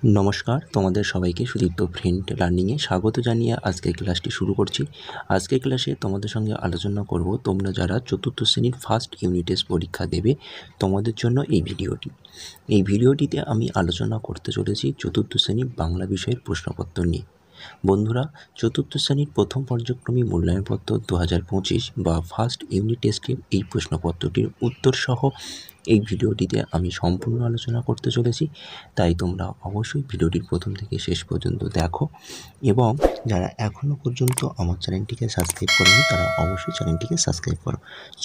নমস্কার, তোমাদের সবাইকে সুদীপ্ত ফ্রেন্ড লার্নিংয়ে স্বাগত জানিয়ে আজকের ক্লাসটি শুরু করছি। আজকের ক্লাসে তোমাদের সঙ্গে আলোচনা করব তোমরা যারা চতুর্থ শ্রেণীর ফার্স্ট ইউনিট টেস্ট পরীক্ষা দেবে তোমাদের জন্য এই ভিডিওটিতে আমি আলোচনা করতে চলেছি চতুর্থ শ্রেণীর বাংলা বিষয়ের প্রশ্নপত্র নিয়ে। বন্ধুরা, চতুর্থ শ্রেণীর প্রথম পর্যায়ক্রমিক মূল্যায়নপত্র 2025 বা ফার্স্ট ইউনিট টেস্টের এই প্রশ্নপত্রটির উত্তর সহ এই ভিডিওটিতে আমি সম্পূর্ণ আলোচনা করতে চলেছি। তাই তোমরা অবশ্যই ভিডিওটির প্রথম থেকে শেষ পর্যন্ত দেখো এবং যারা এখনও পর্যন্ত আমার চ্যানেলটিকে সাবস্ক্রাইব করেনি তারা অবশ্যই চ্যানেলটিকে সাবস্ক্রাইব করো।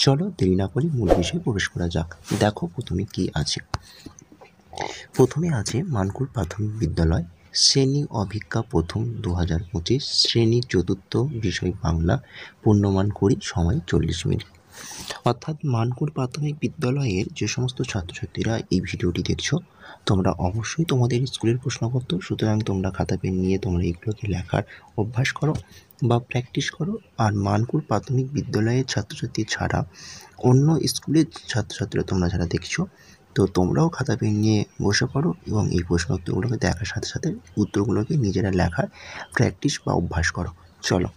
চলো দেরি না করে মূল বিষয়ে প্রবেশ করা যাক। দেখো প্রথমে কি আছে। প্রথমে আছে মানকুর প্রাথমিক বিদ্যালয়, শ্রেণী অভিজ্ঞা প্রথম 2025, শ্রেণী চতুর্থ, বিষয় বাংলা, পূর্ণমান 20, সময় 40 মিনিট। অর্থাৎ মানকুর প্রাথমিক বিদ্যালয়ের যে সমস্ত ছাত্রছাত্রীরা এই ভিডিওটি দেখছো তোমরা অবশ্যই তোমাদের স্কুলের প্রশ্নপত্র, সুতরাং তোমরা খাতা পেন নিয়ে তোমরা এগুলোকে লেখার অভ্যাস করো বা প্র্যাকটিস করো। আর মানকুর প্রাথমিক বিদ্যালয়ের ছাত্রছাত্রী ছাড়া অন্য স্কুলের ছাত্রছাত্রীরা তোমরা যারা দেখছো তো তোমরাও খাতা পেন নিয়ে বসে পড়ো এবং এই প্রশ্নোত্তরগুলোকে দেখার সাথে সাথে উত্তরগুলোকে নিজেরা লেখার প্র্যাকটিস বা অভ্যাস করো। চলো,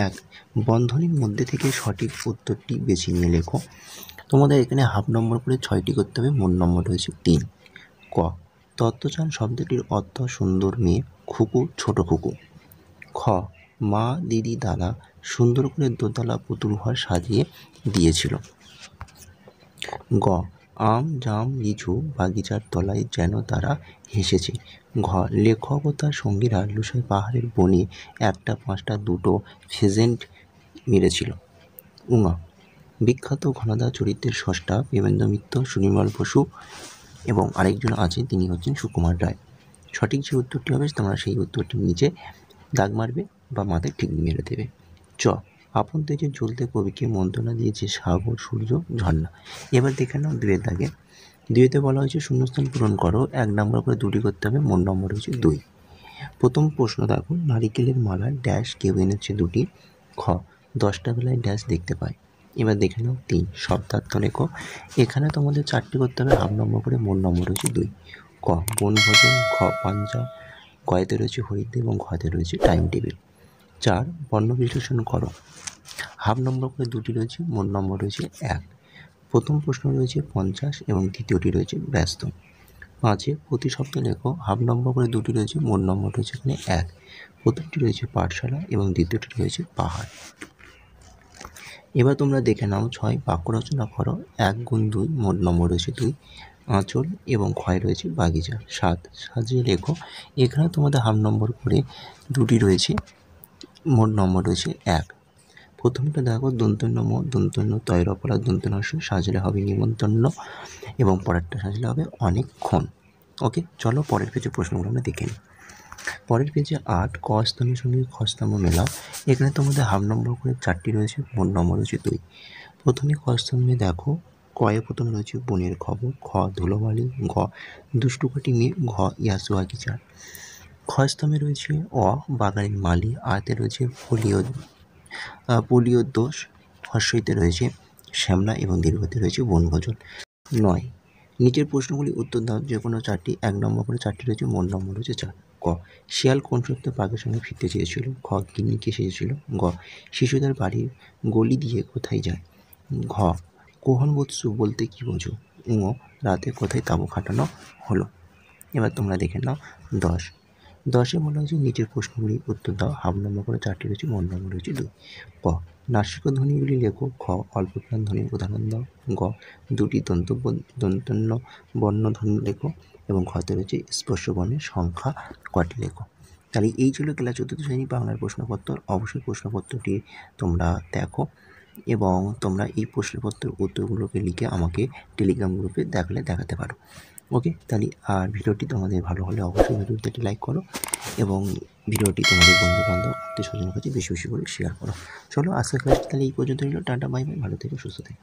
1. বন্ধনীর মধ্যে থেকে সঠিক উত্তরটি বেছে নিয়ে লেখো। তোমাদের এখানে হাফ নম্বর করে 6টি করতে হবে, মোট নম্বর রয়েছে 3। ক. তত্ত্বচান শব্দটির অর্থ সুন্দর মেয়ে, খুকু ছোট খুকু। খ. মা দিদি দাদা সুন্দর করে দোতলা পুতুল ঘর সাজিয়ে দিয়েছিল। গ. আম জাম লিচু বাগিচার তলায় যেন তারা হেসেছে। ঘ. লেখক ও তার সঙ্গীরা লুসাই পাহাড়ের বনে 1টা 5টা 2টো ফেজেন্ট মেরেছিল। উঙা. বিখ্যাত ঘনাদা চরিত্রের স্রষ্টা প্রেমেন্দ্র মিত্র, সুনির্মল বসু এবং আরেকজন আছে, তিনি হচ্ছেন সুকুমার রায়। সঠিক যে উত্তরটি হবে তোমরা সেই উত্তরটির নিচে দাগ মারবে বা মাথায় ঠিক মেরে দেবে। চ. আপন তেজে জ্বলতে কবিকে মন্ত্রণা দিয়েছে সাগর, সূর্য, ঝর্ণা। এবার দেখে নাও 2-এর দাগে। 2-তে বলা হয়েছে শূন্যস্থান পূরণ করো, 1 নম্বর করে 2টি করতে হবে, মোট নম্বর হচ্ছে 2। প্রথম প্রশ্ন দেখো, নারিকেলের মালা ড্যাশ কেউ এনেছে 2টি। খ. 10টা বেলায় ড্যাশ দেখতে পায়। এবার দেখে নাও 3, শব্দার্থ লেখো। এখানে তোমাদের 4টি করতে হবে, হাফ নম্বর করে, মোট নম্বর হচ্ছে 2। ক. বনভোজন। খ. পাঞ্জা। গয়েতে রয়েছে হরিদ্র এবং ঘতে রয়েছে টাইম টেবিল। 4. বর্ণ বিশ্লেষণ করো। হাফ নম্বর করে 2টি রয়েছে, মোট নম্বর রয়েছে 1। প্রথম প্রশ্ন রয়েছে 50 এবং দ্বিতীয়টি রয়েছে ব্যস্ত। 5. প্রতি শব্দ লেখো। হাফ নম্বর করে 2টি রয়েছে, মোট নম্বর রয়েছে এখানে 1। প্রথমটি রয়েছে পাঠশালা এবং দ্বিতীয়টি রয়েছে পাহাড়। এবার তোমরা দেখে নাও 6. বাক্য রচনা করো। 1 গুণ 2, মোট নম্বর রয়েছে 2। আঁচল এবং ক্ষয় রয়েছে বাগিচা। 7. সাজিয়ে লেখো। এখানে তোমাদের হাফ নম্বর করে 2টি রয়েছে, মোট নম্বর রয়েছে 1। প্রথমটা দেখো দন্তন্য ম, দন্তন্য তয়ের অপরাধ, দন্তন্য সাজলে হবে নিমন্তন্ন এবং পরেরটা সাজলে হবে অনেকক্ষণ। ওকে, চলো পরের পেজে প্রশ্নগুলো আমরা দেখে নিই। পরের পেজে 8. ক স্তম্ভের সঙ্গে খ স্তম্ভ মেলাও। এখানে তোমাদের হাফ নম্বর করে 4টি রয়েছে, মোট নম্বর রয়েছে 2। প্রথমে ক স্তম্ভে দেখো। কয়ে প্রথম রয়েছে বনের খবর। খ. ধুলোবালি। ঘ. দুষ্টুকাটি মেয়ে। ঘ. ইয়াসু আকিচার। খ স্তম্ভে রয়েছে অ. বাগানের মালি। আতে রয়েছে পোলিও দোষ। হর্ষইতে রয়েছে শ্যামলা এবং দীর্ঘতে রয়েছে বনভোজন। 9. নিচের প্রশ্নগুলি উত্তর দাও, যে কোনো 4টি। 1 নম্বর করে 4টি রয়েছে, মোট নম্বর রয়েছে 4। ক. শিয়াল কোন সূত্রে বাঘের সঙ্গে ফিরতে চেয়েছিল? খ. গিন্নিকে এসেছিল। গ. শিশুদের বাড়ির গলি দিয়ে কোথায় যায়? ঘ. কোহন বৎসু বলতে কি বোঝো? ঙ. রাতে কোথায় তাঁবু খাটানো হলো? এবার তোমরা দেখে নাও 10। 10-এ বলা হয়েছে নিচের প্রশ্নগুলি উত্তর দাও। হাফ নম্বর করে 4টি রয়েছে, মোট নম্বর রয়েছে 2। ক. নাসিক ধ্বনিগুলি লেখো। খ. অল্পপ্রাণ ধ্বনির উদাহরণ দাও। গ. 2টি দন্তন্য বর্ণধ্বনি লেখো এবং ঘতে রয়েছে স্পর্শ বর্ণের সংখ্যা কটি লেখো। তাহলে এই ছিল ক্লাস 4th শ্রেণী বাংলার প্রশ্নপত্র। অবশ্যই প্রশ্নপত্রটি তোমরা দেখো এবং তোমরা এই প্রশ্নপত্রের উত্তরগুলোকে লিখে আমাকে টেলিগ্রাম গ্রুপে দেখাতে পারো। ওকে, তাহলে আর ভিডিওটি তোমাদের ভালো হলে অবশ্যই ভিডিওতে একটি লাইক করো এবং ভিডিওটি তোমাদের বন্ধুবান্ধব আত্মীয় স্বজনের কাছে বেশি বেশি করে শেয়ার করো। চলো, আজকের ক্লাসটি তাহলে এই পর্যন্ত রইল। টাটা, বাই বাই, ভালো থেকো, সুস্থ থেকো।